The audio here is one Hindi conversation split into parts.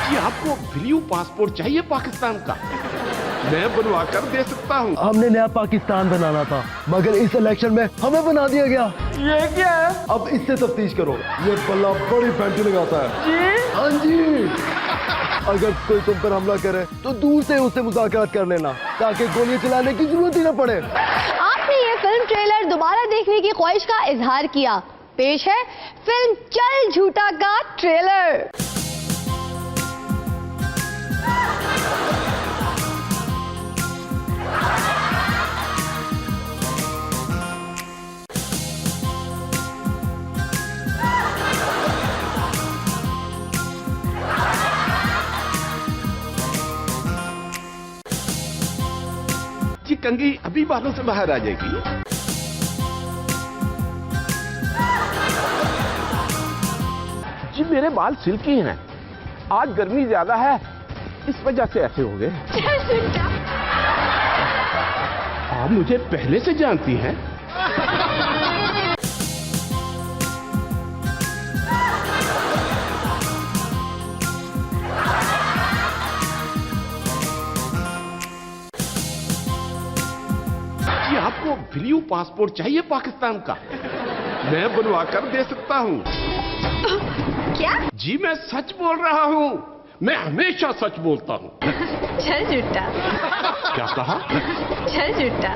जी आपको ब्लू पासपोर्ट चाहिए पाकिस्तान का? मैं बनवा कर दे सकता हूँ। हमने नया पाकिस्तान बनाना था, मगर इस इलेक्शन में हमें बना दिया गया। ये क्या है? अब इससे तफ्तीश करो। ये बल्ला बड़ी फैंटी लगाता है। जी? हाँ जी। अगर कोई तुम पर हमला करे तो दूर से उससे मुज़ाकरात कर लेना, ताकि गोलियां चलाने की जरूरत ही न पड़े। आपने ये फिल्म ट्रेलर दोबारा देखने की ख्वाहिश का इजहार किया। पेश है फिल्म चल झूठा का ट्रेलर। जी कंगी अभी बालों से बाहर आ जाएगी। जी मेरे बाल सिल्की हैं, आज गर्मी ज्यादा है इस वजह से ऐसे हो गए। आप मुझे पहले से जानती हैं? जी आपको ब्लू पासपोर्ट चाहिए पाकिस्तान का? मैं बनवा कर दे सकता हूँ। क्या? जी मैं सच बोल रहा हूँ, मैं हमेशा सच बोलता हूँ। चल झूठा। क्या कहा? चल झूठा।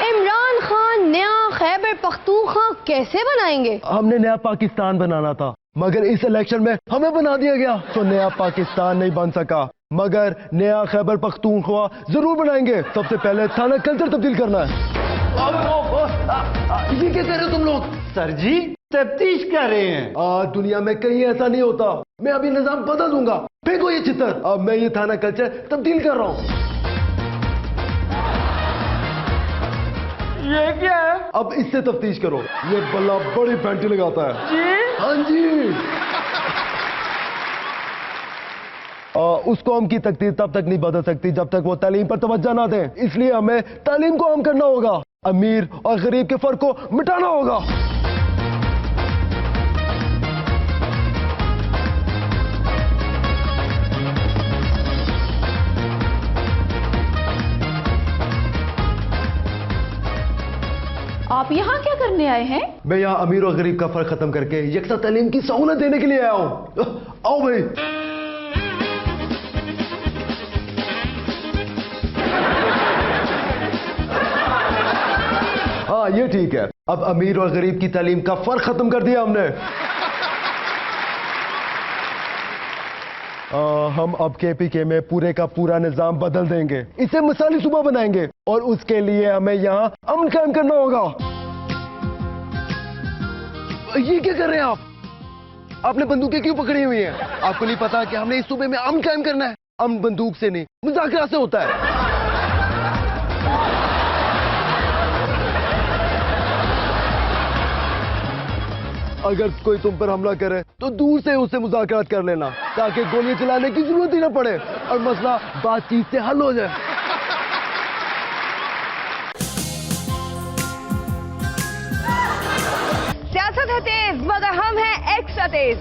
इमरान खान नया खैबर पख्तूनख्वा कैसे बनाएंगे? हमने नया पाकिस्तान बनाना था, मगर इस इलेक्शन में हमें बना दिया गया। तो नया पाकिस्तान नहीं बन सका, मगर नया खैबर पख्तूनख्वा जरूर बनाएंगे। सबसे पहले थाना कल्चर तब्दील करना है। ये क्या कर रहे हो तुम लोग? सर जी तफ्तीश कर रहे हैं। दुनिया में कहीं ऐसा नहीं होता। मैं अभी निजाम बदल दूंगा। फेंको ये चित्र। अब मैं ये थाना कल्चर तब्दील कर रहा हूँ। ये क्या है? अब इससे तफ्तीश करो। ये बल्ला बड़ी फैंटी लगाता है। जी? हाँ जी। उस कौम की तकदीर तब तक नहीं बदल सकती जब तक वो तालीम पर तवज्जो ना दें। इसलिए हमें तालीम को आम करना होगा। अमीर और गरीब के फर्क को मिटाना होगा। आप यहाँ क्या करने आए हैं? मैं यहाँ अमीर और गरीब का फर्क खत्म करके यकसा तालीम की सहूलत देने के लिए आया हूँ। आओ भाई। हाँ ये ठीक है। अब अमीर और गरीब की तालीम का फर्क खत्म कर दिया हमने। हम अब KPK में पूरे का पूरा निजाम बदल देंगे। इसे मिसाली सूबा बनाएंगे और उसके लिए हमें यहाँ अमन कायम करना होगा। ये क्या कर रहे हैं आप? आपने बंदूकें क्यों पकड़ी हुई हैं? आपको नहीं पता कि हमने इस सूबे में अमन कायम करना है? अमन बंदूक से नहीं, मुज़ाकरा से होता है। अगर कोई तुम पर हमला करे तो दूर से उससे मुज़ाकरात कर लेना, ताकि गोलियां चलाने की जरूरत ही ना पड़े और मसला बातचीत से हल हो जाए। सियासत है तेज मगर हम हैं एक्स्ट्रा तेज।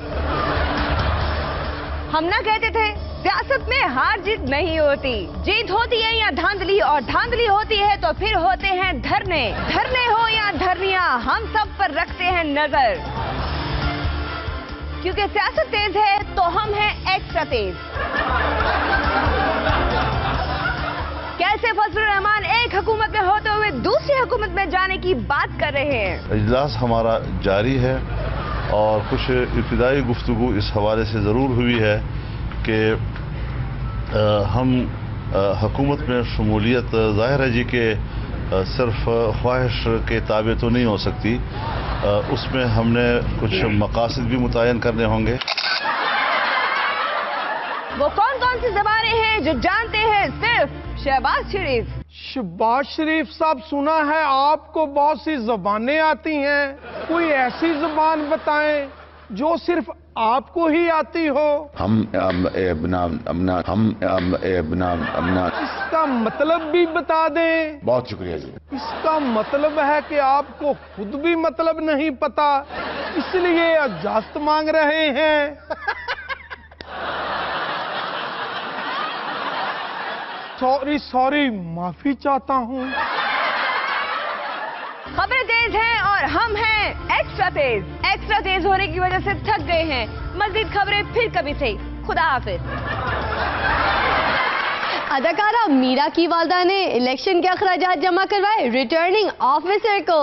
हम ना कहते थे सियासत में हार जीत नहीं होती, जीत होती है या धांधली, और धांधली होती है तो फिर होते हैं धरने। धरने हो या धरनियां, हम सब पर रखते हैं नजर, क्योंकि सियासत तेज है तो हम हैं एक्स्ट्रा तेज। कैसे फजलुर रहमान एक हुकूमत में होते हुए दूसरी हुकूमत में जाने की बात कर रहे हैं। इजलास हमारा जारी है और कुछ इब्तिदाई गुफ्तगू इस हवाले से ज़रूर हुई है कि हम हुकूमत में शमूलियत ज़ाहिर है जी के सिर्फ ख्वाहिश के ताबे तो नहीं हो सकती, उसमें हमने कुछ मकासद भी मुतय्यन करने होंगे। वो कौन कौन सी ज़बानें हैं जो जानते हैं सिर्फ शहबाज शरीफ? शहबाज शरीफ साहब, सुना है आपको बहुत सी ज़बानें आती हैं, कोई ऐसी ज़बान बताएं जो सिर्फ आपको ही आती हो? इसका मतलब भी बता दें। बहुत शुक्रिया जी। इसका मतलब है कि आपको खुद भी मतलब नहीं पता, इसलिए इजाजत मांग रहे हैं। सॉरी, माफी चाहता हूँ। खबरें तेज हैं और हम हैं एक्स्ट्रा तेज। एक्स्ट्रा तेज होने की वजह से थक गए हैं। मज़ीद खबरें फिर कभी से। खुदा हाफिज। अदाकारा मीरा की वालदा ने इलेक्शन के अखराजात जमा करवाए रिटर्निंग ऑफिसर को।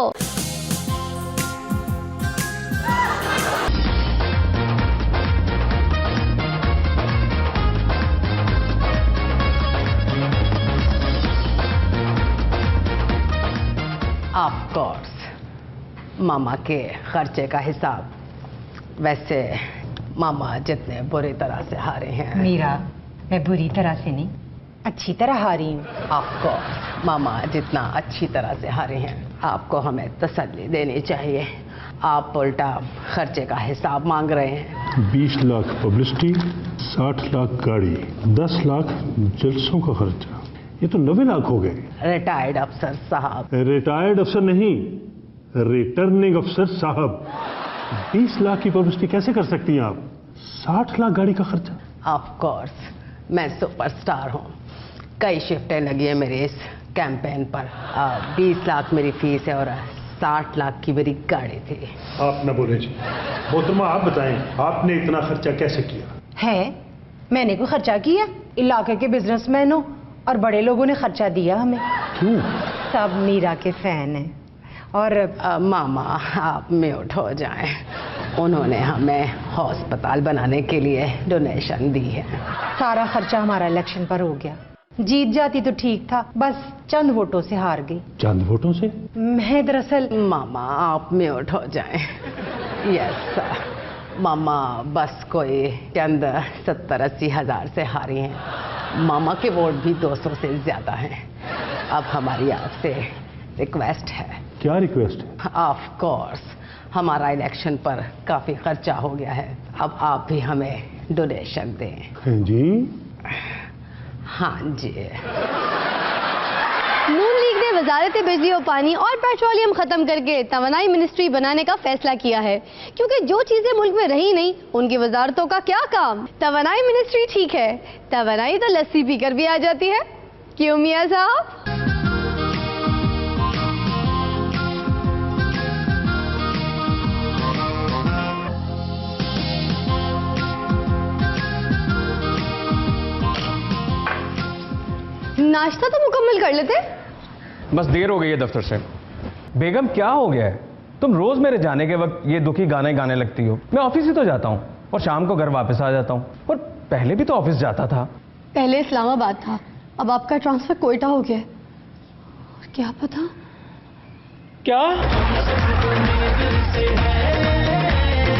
ऑफ कोर्स मामा के खर्चे का हिसाब। वैसे मामा जितने बुरी तरह से हारे हैं। मीरा, मैं बुरी तरह से नहीं, अच्छी तरह हारी हूँ। ऑफ कोर्स मामा जितना अच्छी तरह से हारे हैं, आपको हमें तसल्ली देनी चाहिए। आप उल्टा खर्चे का हिसाब मांग रहे हैं। 20 लाख पब्लिसिटी, 60 लाख गाड़ी, 10 लाख जलसों का खर्चा, ये तो 90 लाख हो गए। रिटायर्ड अफसर साहब। रिटायर्ड अफसर नहीं, रिटर्निंग अफसर साहब। 20 लाख की पब्लिसिटी कैसे कर सकती हैं आप? 60 लाख गाड़ी का खर्चा। ऑफ कोर्स मैं सुपरस्टार हूँ। कई शिफ्टें लगी है मेरे इस कैंपेन पर। 20 लाख मेरी फीस है और 60 लाख की मेरी गाड़ी थी। आप न बोले जी। मोहतरमा आप बताएं, आपने इतना खर्चा कैसे किया? है, मैंने कोई खर्चा किया? इलाके के बिजनेसमैन हो और बड़े लोगों ने खर्चा दिया हमें। क्यों? सब मीरा के फैन हैं। और मामा आप म्यूट हो जाएं। उन्होंने हमें हॉस्पिटल बनाने के लिए डोनेशन दी है। सारा खर्चा हमारा इलेक्शन पर हो गया। जीत जाती तो ठीक था, बस चंद वोटों से हार गई। चंद वोटों से? मैं दरअसल। मामा आप म्यूट हो जाएं। Yes sir. मामा बस कोई चंद 70-80 हजार से हारी हैं। मामा के वोट भी 200 से ज्यादा हैं। अब हमारी आपसे रिक्वेस्ट है। क्या रिक्वेस्ट है? ऑफ कोर्स हमारा इलेक्शन पर काफी खर्चा हो गया है, अब आप भी हमें डोनेशन दें। जी? हाँ जी। नून लीग ने वजारत बिजली और पानी और पेट्रोलियम खत्म करके तवानाई मिनिस्ट्री बनाने का फैसला किया है, क्योंकि जो चीजें मुल्क में रही नहीं उनकी वजारतों का क्या काम। तवानाई मिनिस्ट्री ठीक है, तवानाई तो लस्सी पीकर भी आ जाती है, क्यों मियां साहब? नाश्ता तो मुकम्मल कर लेते। बस देर हो गई है दफ्तर से। बेगम क्या हो गया है? तुम रोज मेरे जाने के वक्त ये दुखी गाने गाने लगती हो। मैं ऑफिस ही तो जाता हूँ और शाम को घर वापस आ जाता हूँ, और पहले भी तो ऑफिस जाता था। पहले इस्लामाबाद था, अब आपका ट्रांसफर कोयटा हो गया। क्या पता? क्या?